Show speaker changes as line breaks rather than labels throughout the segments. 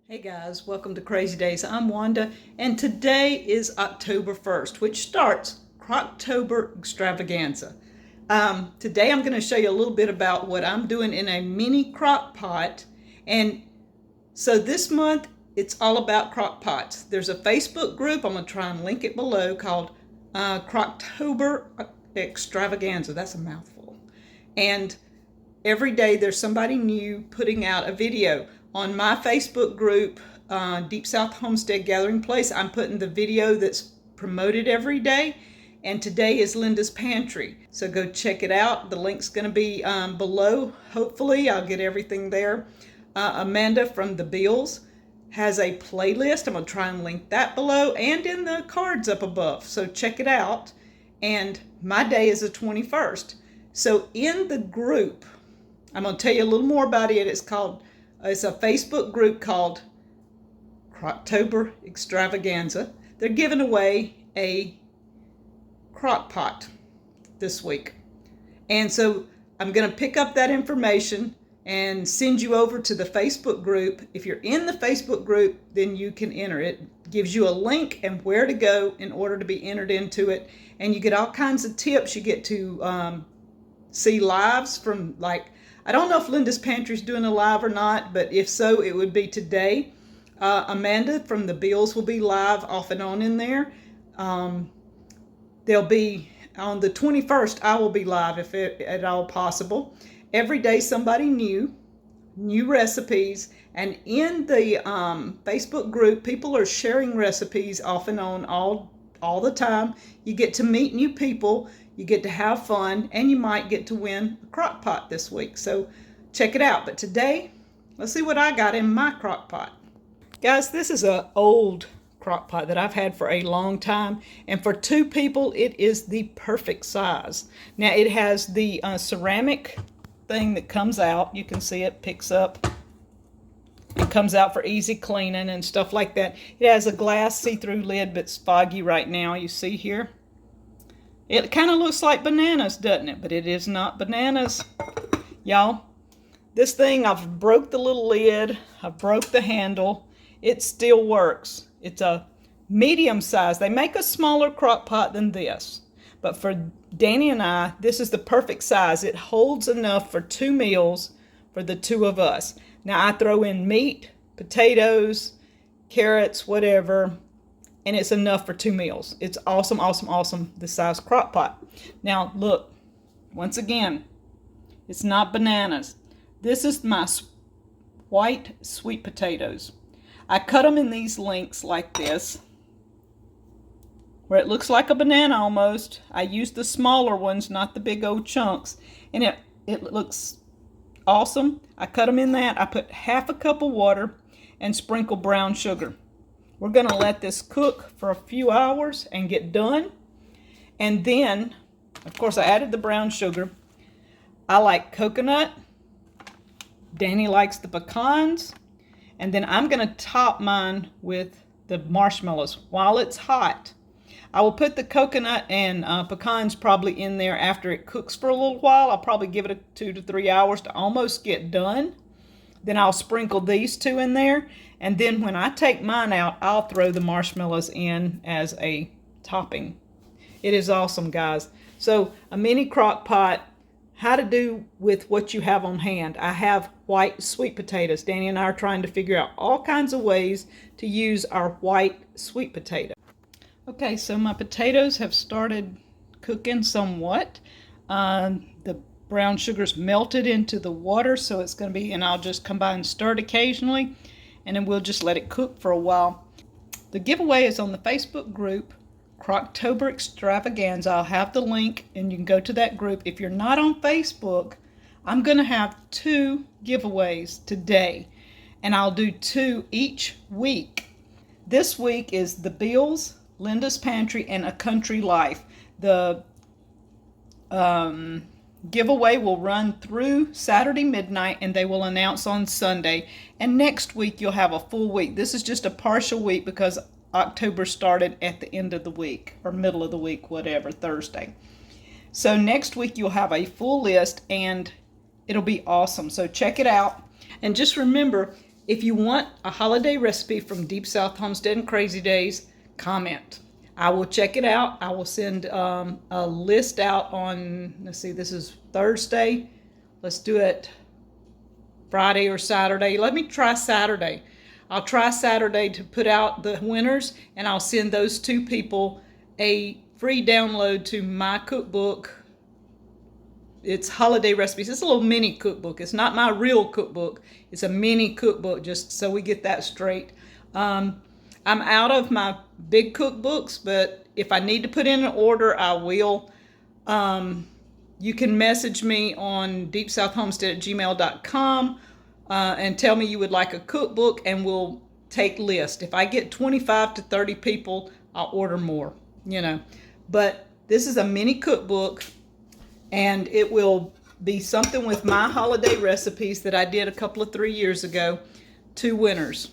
Hey guys, welcome to Crazy Days. I'm Wanda, and today is October 1st, which starts Croctober extravaganza. Today I'm going to show you a little bit about what I'm doing in a mini crock pot. And so this month, it's all about crock pots. There's a Facebook group, I'm going to try and link it below, called Croctober extravaganza. That's a mouthful. And every day there's somebody new putting out a video. On my Facebook group, Deep South Homestead Gathering Place, I'm putting the video that's promoted every day. And today is Linda's Pantry. So go check it out. The link's going to be below. Hopefully, I'll get everything there. Amanda from the Bills has a playlist. I'm going to try and link that below and in the cards up above. So check it out. And my day is the 21st. So in the group, I'm going to tell you a little more about it. It's a Facebook group called Croctober Extravaganza. They're giving away a crock pot this week. And so I'm going to pick up that information and send you over to the Facebook group. If you're in the Facebook group, then you can enter it. It gives you a link and where to go in order to be entered into it. And you get all kinds of tips. You get to see lives from, like, I don't know if Linda's Pantry is doing a live or not, but if so, it would be today. Amanda from the Bills will be live off and on in there. They'll be on the 21st. I will be live if at all possible. Every day somebody new recipes, and in the Facebook group, people are sharing recipes off and on all the time. You get to meet new people. You get to have fun, and you might get to win a crock pot this week. So check it out. But today, let's see what I got in my crock pot. Guys, this is an old crock pot that I've had for a long time. And for two people, it is the perfect size. Now, it has the ceramic thing that comes out. You can see it picks up. It comes out for easy cleaning and stuff like that. It has a glass see-through lid, but it's foggy right now. You see here? It kind of looks like bananas, doesn't it? But it is not bananas. Y'all, this thing, I've broke the little lid. I broke the handle. It still works. It's a medium size. They make a smaller crock pot than this. But for Danny and I, this is the perfect size. It holds enough for 2 meals for the two of us. Now, I throw in meat, potatoes, carrots, whatever, and it's enough for 2 meals. It's awesome, awesome, awesome, the size crock pot. Now, look, once again, it's not bananas. This is my white sweet potatoes. I cut them in these lengths like this, where it looks like a banana almost. I used the smaller ones, not the big old chunks, and it looks awesome. I cut them in that. I put half a cup of water and sprinkle brown sugar. We're going to let this cook for a few hours and get done. And then, of course, I added the brown sugar. I like coconut. Danny likes the pecans. And then I'm going to top mine with the marshmallows while it's hot. I will put the coconut and pecans probably in there after it cooks for a little while. I'll probably give it 2 to 3 hours to almost get done. Then I'll sprinkle these two in there. And then when I take mine out, I'll throw the marshmallows in as a topping. It is awesome, guys. So a mini crock pot, how to do with what you have on hand. I have white sweet potatoes. Danny and I are trying to figure out all kinds of ways to use our white sweet potato. Okay, so my potatoes have started cooking somewhat. The brown sugar's melted into the water, so it's going to be, and I'll just come by and stir it occasionally, and then we'll just let it cook for a while. The giveaway is on the Facebook group, Croctober Extravaganza. I'll have the link, and you can go to that group. If you're not on Facebook, I'm going to have 2 giveaways today, and I'll do 2 each week. This week is the Bills, Linda's Pantry, and A Country Life. The giveaway will run through Saturday midnight, and they will announce on Sunday. And next week you'll have a full week. This is just a partial week because October started at the end of the week or middle of the week, whatever, Thursday. So next week you'll have a full list, and it'll be awesome. So check it out. And just remember, If you want a holiday recipe from Deep South Homestead and Crazy Days, comment. I will check it out. I will send a list out on, let's see, this is Thursday. Let's do it Friday or Saturday. Let me try Saturday. I'll try Saturday to put out the winners, and I'll send those 2 people a free download to my cookbook. It's holiday recipes. It's a little mini cookbook. It's not my real cookbook. It's a mini cookbook, just so we get that straight. I'm out of my big cookbooks, but if I need to put in an order, I will. You can message me on deepsouthhomestead@gmail.com and tell me you would like a cookbook, and we'll take list. If I get 25 to 30 people, I'll order more, you know. But this is a mini cookbook, and it will be something with my holiday recipes that I did a couple of 3 years ago. 2 winners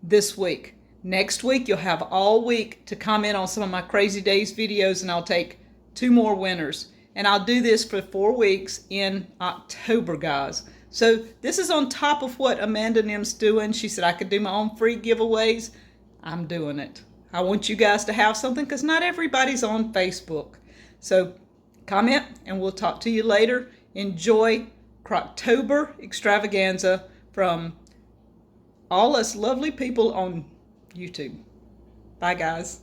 this week. Next week, you'll have all week to comment on some of my Crazy Days videos, and I'll take 2 more winners. And I'll do this for 4 weeks in October, guys. So this is on top of what Amanda Nim's doing. She said I could do my own free giveaways. I'm doing it. I want you guys to have something because not everybody's on Facebook. So comment, and we'll talk to you later. Enjoy Croctober extravaganza from all us lovely people on YouTube. Bye, guys.